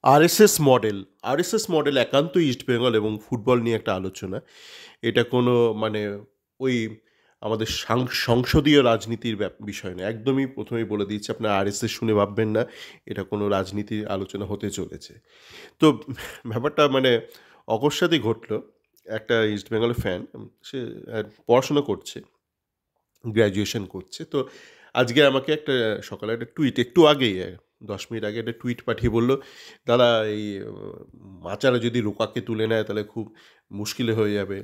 RSS model, RSS model একান্ত ইস্টবেঙ্গল এবং football নিয়ে একটা আলোচনা। এটা কোনো মানে ওই আমাদের সংসদীয় রাজনীতির বিষয় না। একদমই প্রথমেই বলে দিচ্ছি, আপনার আরএসএস শুনে ভাববেন না এটা কোনো রাজনীতির আলোচনা হতে চলেছে। তো ব্যাপারটা মানে অকস্মাতই ঘটলো। একটা ইস্টবেঙ্গলের ফ্যান, সে পড়াশোনা করছে, গ্র্যাজুয়েশন করছে। তো আজকে আমাকে একটা সকালে একটা টুইট, একটু আগেই 10 মিনিট আগে একটা টুইট পাঠিয়ে বলল, দাদা এই মাচারা যদি রোকাকে তুলে নেয় তাহলে খুব মুশকিলে হয়ে যাবে।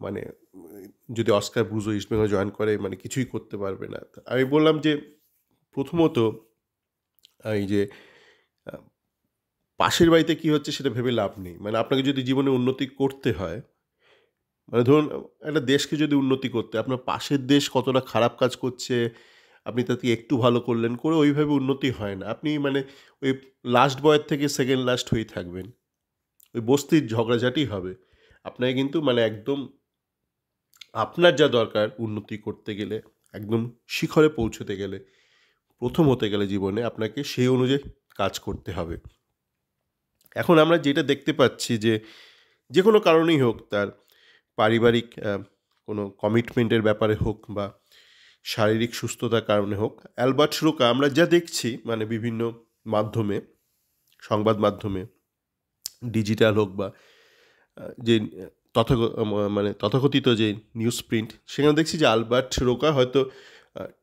মানে যদি অস্কার ব্রুজো ইস্টবেঙ্গল জয়েন করে মানে কিছুই করতে পারবে না। আমি বললাম যে প্রথমত এই যে আহ, পাশের বাড়িতে কি হচ্ছে সেটা ভেবে লাভ নেই। মানে আপনাকে যদি জীবনে উন্নতি করতে হয়, মানে ধরুন একটা দেশকে যদি উন্নতি করতে, আপনার পাশের দেশ কতটা খারাপ কাজ করছে আপনি তাতে একটু ভালো করলেন, করে ওইভাবে উন্নতি হয় না। আপনি মানে ওই লাস্ট বয়ের থেকে সেকেন্ড লাস্ট হয়েই থাকবেন, ওই বস্তির ঝগড়াঝাটি হবে। আপনাকে কিন্তু মানে একদম আপনার যা দরকার উন্নতি করতে গেলে, একদম শিখরে পৌঁছতে গেলে, প্রথম হতে গেলে জীবনে আপনাকে সেই অনুযায়ী কাজ করতে হবে। এখন আমরা যেটা দেখতে পাচ্ছি যে যে কোনো কারণেই হোক, তার পারিবারিক কোনো কমিটমেন্টের ব্যাপারে হোক বা শারীরিক সুস্থতার কারণে হোক, অ্যালবার্ট রোকা আমরা যা দেখছি মানে বিভিন্ন মাধ্যমে, সংবাদ মাধ্যমে, ডিজিটাল হোক বা যে মানে তথাকথিত যে নিউজ প্রিন্ট, সেখানে দেখছি যে আলবার্ট রোকা হয়তো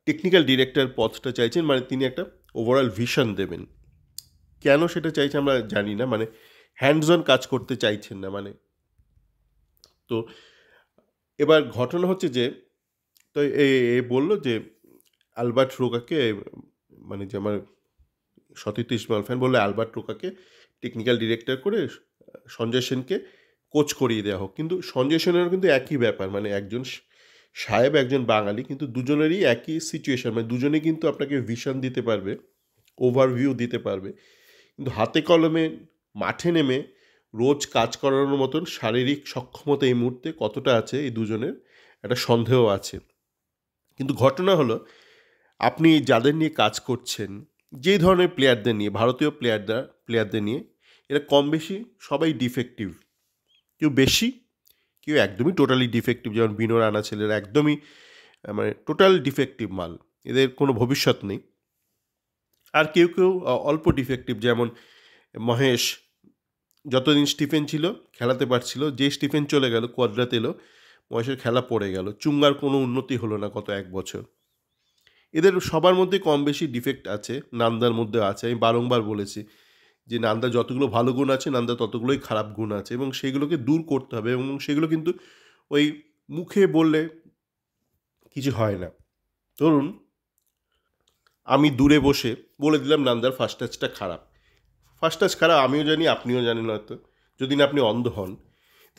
টেকনিক্যাল ডিরেক্টর পদটা চাইছেন, মানে তিনি একটা ওভারঅল ভিশন দেবেন। কেন সেটা চাইছে আমরা জানি না, মানে হ্যান্ডস অন কাজ করতে চাইছেন না মানে। তো এবার ঘটনা হচ্ছে যে, তো এ বললো যে আলবার্ট রোকাকে, মানে যে আমার সতীর্থ ইসমাইল ফ্যান বললো আলবার্ট রোকাকে টেকনিক্যাল ডিরেক্টর করে সঞ্জয় সেনকে কোচ করিয়ে দেওয়া হোক। কিন্তু সঞ্জয় সেনেরও কিন্তু একই ব্যাপার, মানে একজন সাহেব একজন বাঙালি, কিন্তু দুজনেরই একই সিচুয়েশন, মানে দুজনেই কিন্তু আপনাকে ভিশন দিতে পারবে, ওভারভিউ দিতে পারবে, কিন্তু হাতে কলমে মাঠে নেমে রোজ কাজ করানোর মতন শারীরিক সক্ষমতা এই মুহূর্তে কতটা আছে এই দুজনের একটা সন্দেহ আছে। কিন্তু ঘটনা হলো, আপনি যাদের নিয়ে কাজ করছেন, যেই ধরনের প্লেয়ারদের নিয়ে, ভারতীয় প্লেয়ারদের নিয়ে, এরা কম বেশি সবাই ডিফেক্টিভ। কেউ বেশি, কেউ একদমই টোটালি ডিফেক্টিভ, যেমন বিনো রানা ছেলেরা একদমই মানে টোটাল ডিফেক্টিভ মাল, এদের কোনো ভবিষ্যৎ নেই। আর কেউ কেউ অল্প ডিফেক্টিভ, যেমন মহেশ, যতদিন স্টিফেন ছিল খেলাতে পারছিল, যে স্টিফেন চলে গেল, কোয়াদ্রাত এলো, মহেশের খেলা পড়ে গেল, চুঙ্গার কোনো উন্নতি হলো না গত 1 বছর। এদের সবার মধ্যে কম বেশি ডিফেক্ট আছে, নান্দার মধ্যে আছে। আমি বারংবার বলেছি যে নান্দা যতগুলো ভালো গুণ আছে, নান্দা ততগুলোই খারাপ গুণ আছে, এবং সেগুলোকে দূর করতে হবে। এবং সেগুলো কিন্তু ওই মুখে বললে কিছু হয় না। ধরুন আমি দূরে বসে বলে দিলাম নান্দার ফার্স্ট টাচটা খারাপ। ফার্স্ট টাচ খারাপ আমিও জানি, আপনিও জানেন হয়তো, যদি না আপনি অন্ধ হন।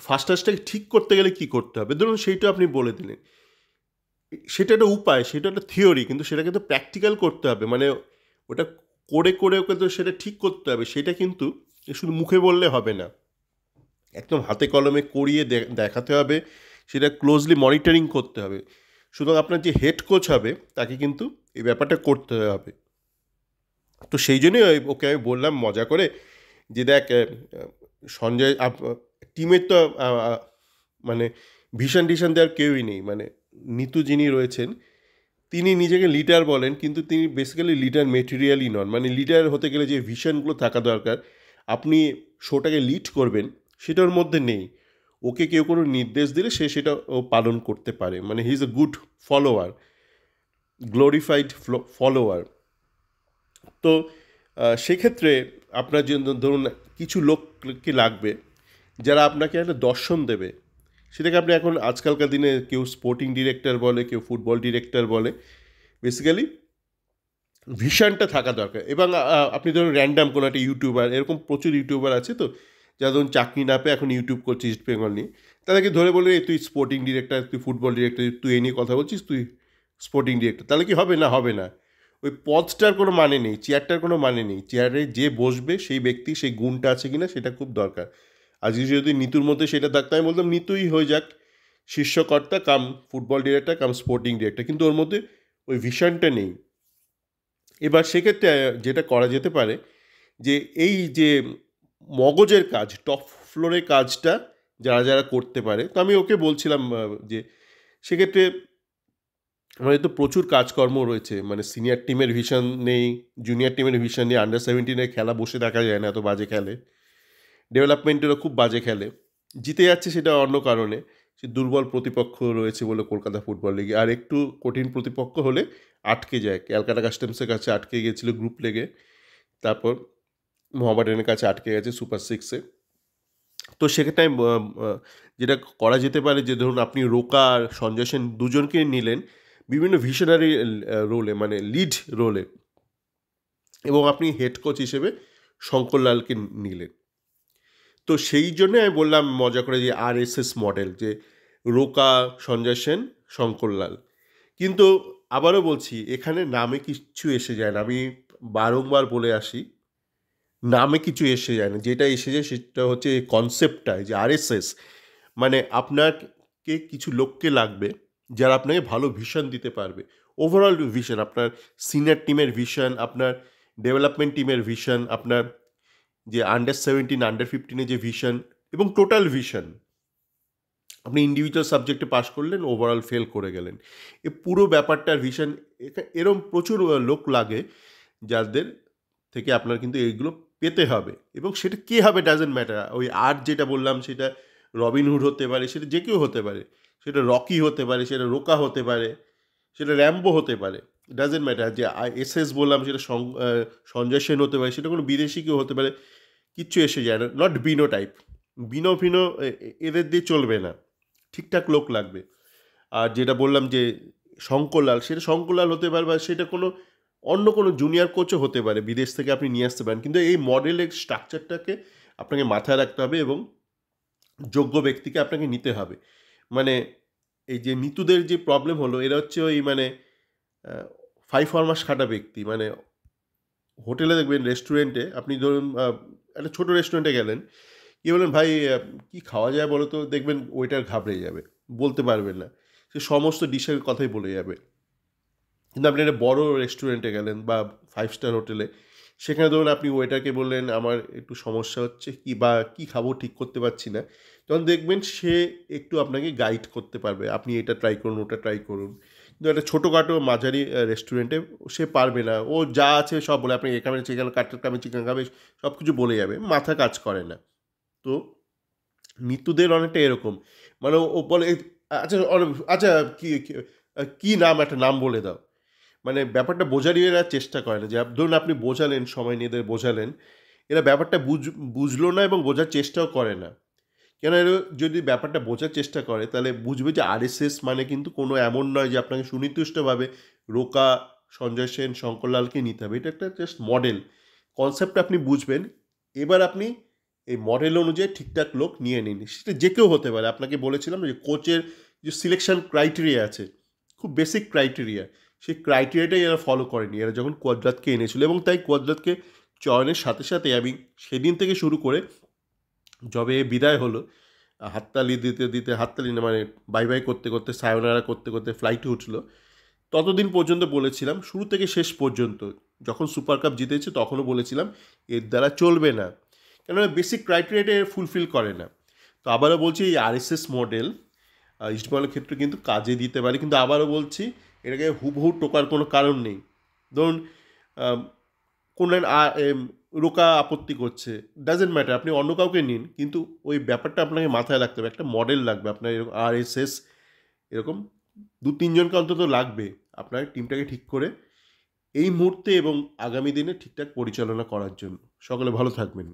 ফার্স্ট টাচটাকে ঠিক করতে গেলে কী করতে হবে, ধরুন সেইটা আপনি বলে দিলেন, সেটা একটা উপায়, সেটা একটা থিওরি, কিন্তু সেটাকে তো প্র্যাকটিক্যাল করতে হবে। মানে ওটা করে করে ওকে তো সেটা ঠিক করতে হবে। সেটা কিন্তু শুধু মুখে বললে হবে না, একদম হাতে কলমে করিয়ে দেখাতে হবে, সেটা ক্লোজলি মনিটরিং করতে হবে। সুতরাং আপনার যে হেড কোচ হবে তাকে কিন্তু এই ব্যাপারটা করতে হবে। তো সেই জন্যই ওকে আমি বললাম মজা করে যে দেখ সঞ্জয় টিমের তো মানে ভিশন টিশন দেওয়ার কেউই নেই। মানে নিতু যিনি রয়েছেন তিনি নিজেকে লিডার বলেন, কিন্তু তিনি বেসিক্যালি লিডার মেটেরিয়ালই নন। মানে লিডার হতে গেলে যে ভিশনগুলো থাকা দরকার, আপনি শোটাকে লিড করবেন, সেটার মধ্যে নেই। ওকে কেউ কোনো নির্দেশ দিলে সে সেটা ও পালন করতে পারে। মানে he is a good follower, glorified follower. তো সেক্ষেত্রে আপনার জন্য ধরুন কিছু লোককে লাগবে যারা আপনাকে একটা দর্শন দেবে। সেটাকে আপনি এখন আজকালকার দিনে কেউ স্পোর্টিং ডিরেক্টর বলে, কেউ ফুটবল ডিরেক্টর বলে। বেসিক্যালি ভিশনটা থাকা দরকার। এবং আপনি ধরুন র্যান্ডাম কোনো একটা ইউটিউবার, এরকম প্রচুর ইউটিউবার আছে তো, যারা ধরুন চাকরি না পেয়ে এখন ইউটিউব করছে ইস্ট বেঙ্গল নিয়ে, তাদেরকে ধরে বলে তুই স্পোর্টিং ডিরেক্টর, তুই ফুটবল ডিরেক্টর, তুই এই নিয়ে কথা বলছিস, তুই স্পোর্টিং ডিরেক্টর, তাহলে কি হবে? না, হবে না। ওই পদটার কোনো মানে নেই, চেয়ারটার কোনো মানে নেই। চেয়ারে যে বসবে সেই ব্যক্তি সেই গুণটা আছে কিনা সেটা খুব দরকার। আজকে যদি নিতুর মধ্যে সেটা থাকতো, আমি বলতাম নিতুই হয়ে যাক শীর্ষকর্তা কাম ফুটবল ডিরেক্টর কাম স্পোর্টিং ডিরেক্টর, কিন্তু ওর মধ্যে ওই ভিশনটা নেই। এবার সেক্ষেত্রে যেটা করা যেতে পারে যে এই যে মগজের কাজ, টপ ফ্লোরের কাজটা যারা যারা করতে পারে, তো আমি ওকে বলছিলাম যে সেক্ষেত্রে আমাদের তো প্রচুর কাজকর্ম রয়েছে, মানে সিনিয়র টিমের ভিশন নেই, জুনিয়র টিমের ভিশন নেই, আন্ডার 17 খেলা বসে দেখা যায় না, এত বাজে খেলে, ডেভেলপমেন্টেরও খুব বাজে খেলে, জিতে যাচ্ছে সেটা অন্য কারণে, সে দুর্বল প্রতিপক্ষ রয়েছে বলে কলকাতা ফুটবল লিগে, আর একটু কঠিন প্রতিপক্ষ হলে আটকে যায়, ক্যালকাটা কাস্টমসের কাছে আটকে গিয়েছিল গ্রুপ লেগে, তারপর মোহামেডানের কাছে আটকে গেছে সুপার সিক্সে। তো সেক্ষেত্রে যেটা করা যেতে পারে যে ধরুন আপনি রোকা আর সঞ্জয় সেন দুজনকে নিলেন বিভিন্ন ভিশনারি রোলে, মানে লিড রোলে, এবং আপনি হেড কোচ হিসেবে শঙ্করলালকে নিলেন। তো সেই জন্যে আমি বললাম মজা করে যে RSS মডেল, যে রোকা, সঞ্জয় সেন, শঙ্করলাল। কিন্তু আবারও বলছি, এখানে নামে কিছু এসে যায় না, আমি বারংবার বলে আসি, নামে কিছু এসে যায় না, যেটা এসে যায় সেটা হচ্ছে এই কনসেপ্টটাই, যে RSS মানে আপনাকে কিছু লোককে লাগবে যারা আপনাকে ভালো ভিশন দিতে পারবে, ওভারঅল ভিশন, আপনার সিনিয়র টিমের ভিশন, আপনার ডেভেলপমেন্ট টিমের ভিশন, আপনার যে আন্ডার 17, আন্ডার 15 যে ভিশন, এবং টোটাল ভিশন। আপনি ইন্ডিভিজুয়াল সাবজেক্টে পাস করলেন, ওভারঅল ফেল করে গেলেন, এ পুরো ব্যাপারটার ভিশন, এরম প্রচুর লোক লাগে যাদের থেকে আপনার কিন্তু এইগুলো পেতে হবে, এবং সেটা কে হবে ডাজেন্ট ম্যাটার। ওই আর যেটা বললাম সেটা রবিনহুড হতে পারে, সেটা যে কেউ হতে পারে, সেটা রকি হতে পারে, সেটা রোকা হতে পারে, সেটা র্যাম্বো হতে পারে, ডাজেন্ট ম্যাটার। যে SS বললাম সেটা সঞ্জয় সেন হতে পারে, সেটা কোনো বিদেশি কেউ হতে পারে, কিচ্ছু এসে যায় না, নট বিনো টাইপ, বিনো ফিনো এদের দিয়ে চলবে না, ঠিকঠাক লোক লাগবে। আর যেটা বললাম যে শঙ্করলাল, সেটা শঙ্করলাল হতে পারে, বা সেটা কোনো অন্য কোনো জুনিয়র কোচও হতে পারে, বিদেশ থেকে আপনি নিয়ে আসতে পারেন, কিন্তু এই মডেলের স্ট্রাকচারটাকে আপনাকে মাথায় রাখতে হবে, এবং যোগ্য ব্যক্তিকে আপনাকে নিতে হবে। মানে এই যে নিতুদের যে প্রবলেম হলো, এরা হচ্ছে ওই মানে 5 ফরমাস খাটা ব্যক্তি, মানে হোটেলে দেখবেন, রেস্টুরেন্টে আপনি ধরুন একটা ছোটো রেস্টুরেন্টে গেলেন, কি বলেন ভাই কি খাওয়া যায় বলো তো, দেখবেন ওয়েটার ঘাবড়ে যাবে, বলতে পারবেন না, সে সমস্ত ডিশের কথাই বলে যাবে। কিন্তু আপনি একটা বড় রেস্টুরেন্টে গেলেন বা 5 স্টার হোটেলে, সেখানে ধরুন আপনি ওয়েটারকে বললেন আমার একটু সমস্যা হচ্ছে, কি বা কী খাবো ঠিক করতে পারছি না, তখন দেখবেন সে একটু আপনাকে গাইড করতে পারবে, আপনি এটা ট্রাই করুন, ওটা ট্রাই করুন। কিন্তু একটা ছোটোখাটো মাঝারি রেস্টুরেন্টে সে পারবে না, ও যা আছে সব বলে, আপনি এখানে চিকেন কাটলেট খাবে, চিকেন খাবে, সব কিছু বলে যাবে, মাথা কাজ করে না। তো মৃত্যুদের অনেকটা এরকম, মানে ও বলে আচ্ছা আচ্ছা কি কি নাম, একটা নাম বলে দাও, মানে ব্যাপারটা বোঝারই এরা চেষ্টা করে না, যে ধরুন আপনি বোঝালেন, সময় নিয়ে এদের বোঝালেন, এরা ব্যাপারটা বুঝলো না এবং বোঝার চেষ্টাও করে না। কেন, এরা যদি ব্যাপারটা বোঝার চেষ্টা করে তাহলে বুঝবে যে RSS মানে কিন্তু কোনো এমন নয় যে আপনাকে সুনির্দিষ্টভাবে রোকা, সঞ্জয় সেন, শঙ্করলালকে নিতে হবে, এটা একটা জাস্ট মডেল, কনসেপ্ট আপনি বুঝবেন, এবার আপনি এই মডেল অনুযায়ী ঠিকঠাক লোক নিয়ে নিন, সেটা যে কেউ হতে পারে। আপনাকে বলেছিলাম যে কোচের যে সিলেকশন ক্রাইটেরিয়া আছে, খুব বেসিক ক্রাইটেরিয়া, সেই ক্রাইটেরিয়াটাই এরা ফলো করেনি এরা যখন কোয়াদ্রাতকে এনেছিল, এবং তাই কোয়াদ্রাতকে চয়নের সাথে সাথে আমি সেদিন থেকে শুরু করে যবে বিদায় হলো, হাততালি দিতে দিতে, হাততালি না মানে বাই বাই করতে করতে, সায়োনারা করতে করতে ফ্লাইটে উঠলো, ততদিন পর্যন্ত বলেছিলাম, শুরু থেকে শেষ পর্যন্ত, যখন সুপার কাপ জিতেছে তখনও বলেছিলাম এর দ্বারা চলবে না, কেননা বেসিক ক্রাইটেরিয়াটা ফুলফিল করে না। তো আবারও বলছি, এই RSS মডেল ইস্টবেঙ্গলের ক্ষেত্রে কিন্তু কাজে দিতে পারে, কিন্তু আবারও বলছি এটাকে হুবহু টোকার কোনো কারণ নেই। ধরুন কোন লাইন রোকা আপত্তি করছে, ডাজেন্ট ম্যাটার, আপনি অন্য কাউকে নিন, কিন্তু ওই ব্যাপারটা আপনাকে মাথায় রাখতে হবে, একটা মডেল লাগবে আপনার, এরকম RSS এরকম 2-3 জনকে অন্তত লাগবে আপনার টিমটাকে ঠিক করে এই মুহূর্তে এবং আগামী দিনে ঠিকঠাক পরিচালনা করার জন্য। সকলে ভালো থাকবেন।